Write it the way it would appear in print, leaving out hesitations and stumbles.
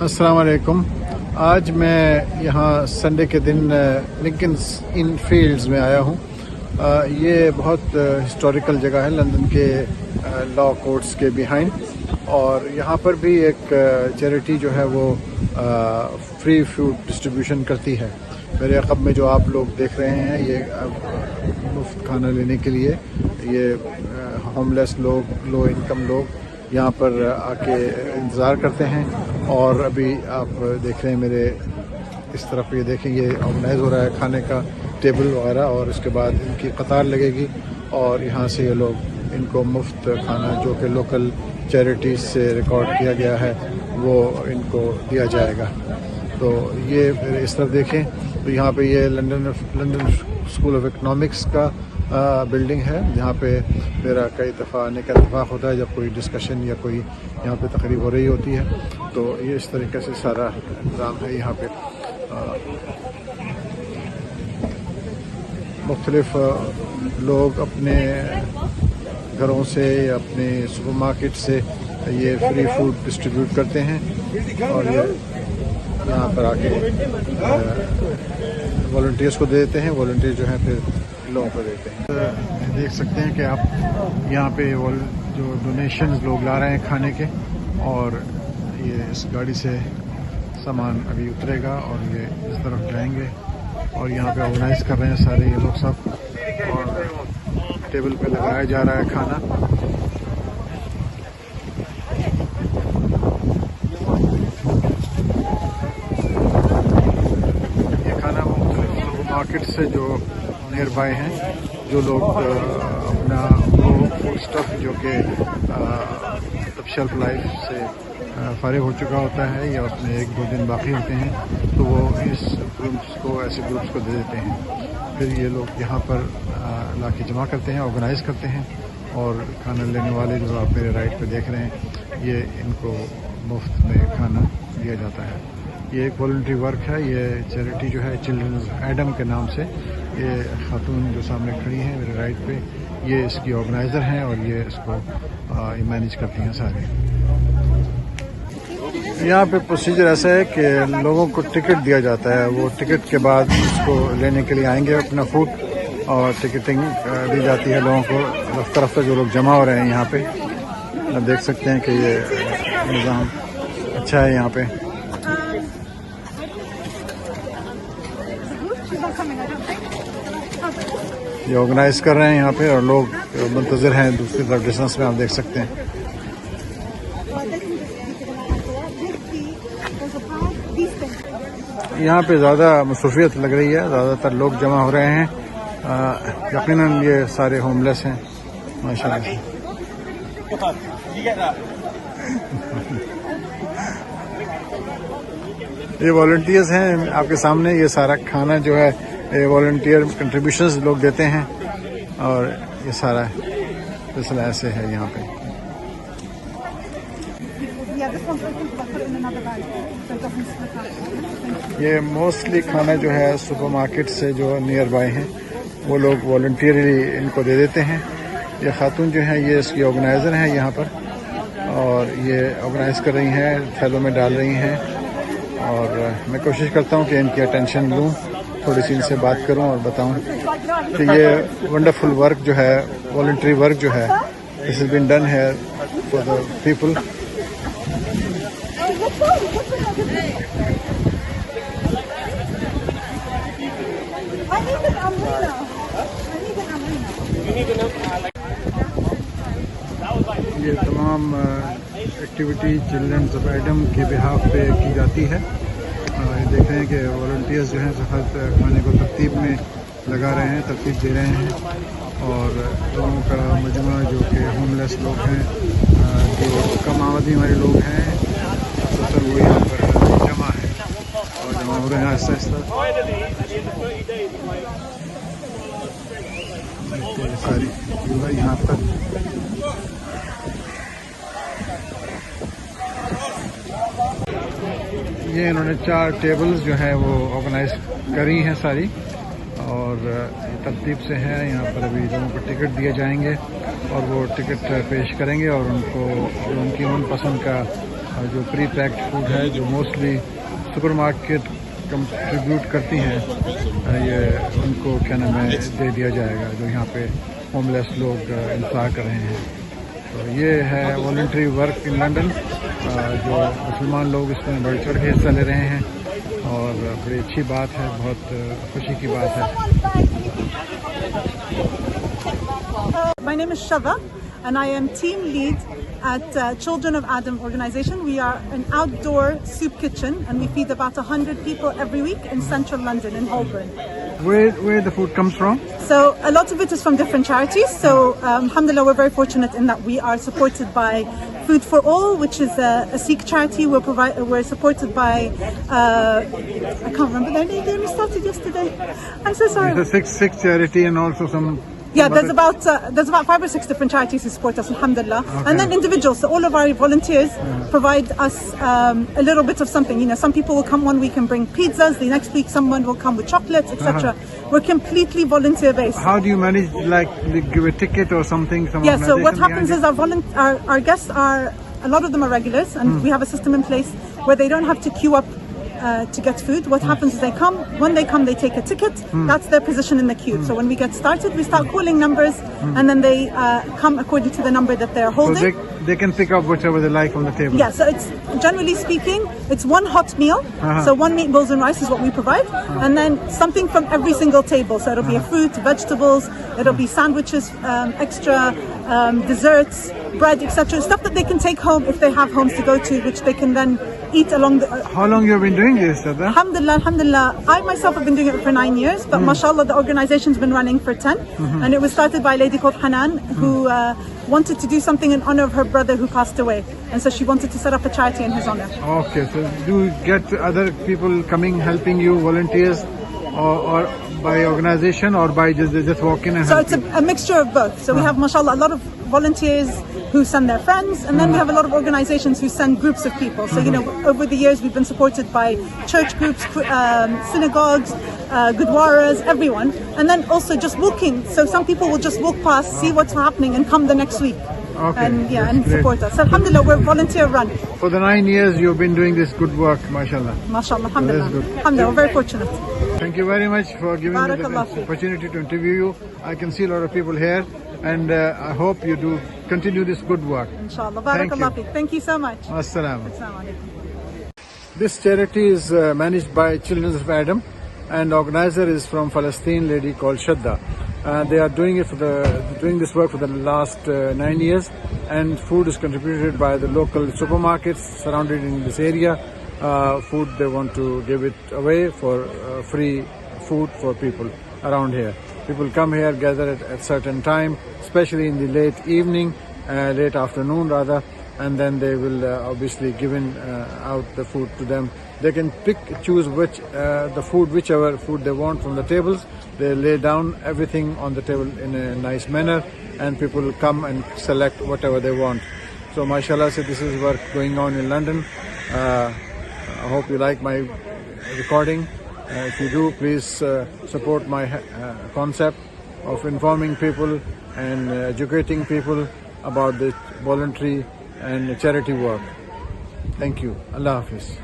अस्सलाम वालेकुम। आज मैं यहाँ संडे के दिन लिंकन्स इन फील्ड्स में आया हूँ। ये बहुत हिस्टोरिकल जगह है लंदन के लॉ कोर्ट्स के बिहाइंड, और यहाँ पर भी एक चैरिटी जो है वो फ्री फूड डिस्ट्रीब्यूशन करती है। मेरे अक़ब में जो आप लोग देख रहे हैं ये मुफ्त खाना लेने के लिए ये होमलेस लोग, लो इनकम लोग यहाँ पर आके इंतज़ार करते हैं। और अभी आप देख रहे हैं मेरे इस तरफ, ये देखें ये ऑर्गेनाइज़ हो रहा है खाने का टेबल वगैरह, और इसके बाद इनकी कतार लगेगी और यहाँ से ये लोग इनको मुफ्त खाना जो कि लोकल चैरिटीज़ से रिकॉर्ड किया गया है वो इनको दिया जाएगा। तो ये इस तरफ देखें तो यहाँ पे ये लंदन स्कूल ऑफ इकनॉमिक्स का बिल्डिंग है, जहाँ पे मेरा कई दफ़ा आने का इत्तेफाक होता है जब कोई डिस्कशन या कोई यहाँ पे तकरीब हो रही होती है। तो ये इस तरीके से सारा इंतज़ाम है यहाँ पे। मुख्तलिफ लोग अपने घरों से या अपने सुपरमार्केट से ये फ्री फूड डिस्ट्रीब्यूट करते हैं और ये यहाँ पर आके वॉलंटियर्स को दे देते हैं। वॉलंटियर जो हैं फिर लोगों को देते हैं। देख सकते हैं कि आप यहाँ पे जो डोनेशंस लोग ला रहे हैं खाने के, और ये इस गाड़ी से सामान अभी उतरेगा और ये इस तरफ जाएंगे और यहाँ पे ऑर्गेनाइज कर रहे हैं सारे ये लोग सब, और टेबल पे लगाया जा रहा है खाना। ये खाना मुख्तलिफ मार्केट से जो नियर बाय हैं, जो लोग अपना फूड स्टफ जो कि तब शेल्फ लाइफ से फारिग हो चुका होता है या उसमें 1-2 दिन बाकी होते हैं, तो वो इस ग्रुप्स को, ऐसे ग्रुप्स को दे देते हैं। फिर ये लोग यहाँ पर लाके जमा करते हैं, ऑर्गेनाइज करते हैं, और खाना लेने वाले जो आप मेरे राइट पे देख रहे हैं ये इनको मुफ्त में खाना दिया जाता है। ये एक वॉलंटरी वर्क है। ये चैरिटी जो है चिल्ड्रंस एडम के नाम से, ये खातून जो सामने खड़ी हैं मेरे राइट पे, ये इसकी ऑर्गेनाइज़र हैं और ये इसको मैनेज करती हैं सारे। यहाँ पे प्रोसीजर ऐसा है कि लोगों को टिकट दिया जाता है, वो टिकट के बाद इसको लेने के लिए आएंगे अपना फूड, और टिकटिंग दी जाती है लोगों को रफ्ता रफ्ता जो लोग जमा हो रहे हैं यहाँ पे। आप देख सकते हैं कि ये निज़ाम अच्छा है यहाँ पे। ये ऑर्गेनाइज कर रहे हैं यहाँ पे और लोग मुंतज़िर हैं दूसरी तरफ डिस्टेंस में, आप देख सकते हैं। यहाँ पे ज़्यादा मसरूफियत लग रही है, ज़्यादातर लोग जमा हो रहे हैं। यकीनन ये सारे होमलेस हैं माशाल्लाह। ये वॉलंटियर्स हैं आपके सामने। ये सारा खाना जो है ये वॉलंटियर कंट्रीब्यूशंस लोग देते हैं, और ये सारा सिलसिला ऐसे है यहाँ पे। ये मोस्टली खाना जो है सुपरमार्केट से जो नियर बाय हैं वो लोग वॉलंटियरली इनको दे देते हैं। ये खातून जो है ये इसकी ऑर्गेनाइज़र हैं यहाँ पर, और ये ऑर्गेनाइज कर रही हैं, थैलों में डाल रही हैं, और मैं कोशिश करता हूँ कि इनकी अटेंशन लूँ, थोड़ी सी इनसे बात करूं और बताऊं कि ये वंडरफुल वर्क जो है, वॉलंटरी वर्क जो है, this has been done here for the people. ये तमाम एक्टिविटी चिल्ड्रंस ऑफ एडम के बिहाफ पे की जाती है। ये देख रहे हैं कि वॉलंटियर्स जो हैं सफ़र खाने को तरतीब में लगा रहे हैं, तरतीब दे रहे हैं, और लोगों का मजमा जो कि होमलेस लोग हैं, जो कम आमदनी वाले लोग हैं, तो वो यहाँ पर जमा है और जमा हो रहे हैं आहिस्ता आहिस्ता। सारी यहाँ पर ये इन्होंने 4 टेबल्स जो हैं वो ऑर्गेनाइज करी हैं सारी, और तरतीब से है। यहाँ पर अभी लोगों को टिकट दिए जाएंगे और वो टिकट पेश करेंगे और उनको उनकी मनपसंद का जो प्री पैक्ड फूड है, जो मोस्टली सुपरमार्केट कंट्रीब्यूट करती हैं, ये उनको क्या नाम है दे दिया जाएगा, जो यहाँ पे होमलेस लोग इंतजार कर रहे हैं। तो ये है वॉलंटरी वर्क इन लंदन, जो मुसलमान लोग इसमें बढ़ चढ़ के हिस्सा ले रहे हैं और बड़ी अच्छी बात है, बहुत खुशी की बात है। My name is Shava and I am team lead at Children of Adam organization. We are an outdoor soup kitchen and we feed about 100 people every week in central London in Holborn. Where the food comes from? So a lot of it is from different charities. So alhamdulillah, we're very fortunate in that we are supported by Food for All, which is a Sikh charity. We're supported by I can't remember their name. They only started yesterday. I'm so sorry. It's a Sikh charity and also some. Yeah, there's about 5 or 6 different charities who support us, alhamdulillah. Okay. And then individuals. So all of our volunteers provide us a little bit of something. You know, some people will come one week and bring pizzas. The next week, someone will come with chocolates, etc. We're completely volunteer based. How do you manage? Like, give a ticket or something? Yeah. So what happens is our guests are, a lot of them are regulars, and we have a system in place where they don't have to queue up to get food. What happens is when they come, they take a ticket. That's their position in the queue. So when we get started, we start calling numbers, and then they come according to the number that they're holding. So they can pick up whatever they like from the table. Yeah, so it's generally speaking, it's one hot meal. So 1 meatballs and rice is what we provide, and then something from every single table. So it'll be a fruit, vegetables, it'll be sandwiches, extra desserts, bread, etc. Stuff that they can take home if they have homes to go to, which they can then eat along the. How long you have been doing this, Sada? Alhamdulillah, alhamdulillah. I myself have been doing it for 9 years, but mashallah, the organization's been running for 10. And it was started by a lady called Hanan, who wanted to do something in honor of her brother who passed away. And so she wanted to set up a charity in his honor. Okay, so do you get other people coming, helping you, volunteers, or by organization, or by just walk in and So help it's you? a mixture of both. So we have, mashallah, a lot of volunteers who send their friends, and then we have a lot of organizations who send groups of people. So, you know, over the years we've been supported by church groups, synagogues, gurdwaras, everyone. And then also just walking. So some people will just walk past, see what's happening, and come the next week. Okay, And yeah, that's and great. support us. So, alhamdulillah, we're volunteer run. For the 9 years you've been doing this good work, mashallah. Mashallah, alhamdulillah. That's good. Alhamdulillah, we're very fortunate. Thank you very much for giving me Barakallah this feek. opportunity to interview you. I can see a lot of people here, and I hope you do continue this good work. Inshallah. Thank you. Barakallah feek. Thank you so much. Assalamu. Assalamu alaikum. This charity is managed by Children of Adam, and organizer is from Palestine, lady called Shadda. They are doing this work for the last 9 years, and food is contributed by the local supermarkets surrounded in this area. Food they want to give it away for free food for people around here. People come here, gather at certain time, especially in the late evening, late afternoon rather, and then they will obviously given out the food to them. They can choose whichever food they want from the tables. They lay down everything on the table in a nice manner, and people will come and select whatever they want. So mashallah, so this is work going on in London. I hope you like my recording. If you do, please support my concept of informing people and educating people about the voluntary and charity work. Thank you. Allah Hafiz.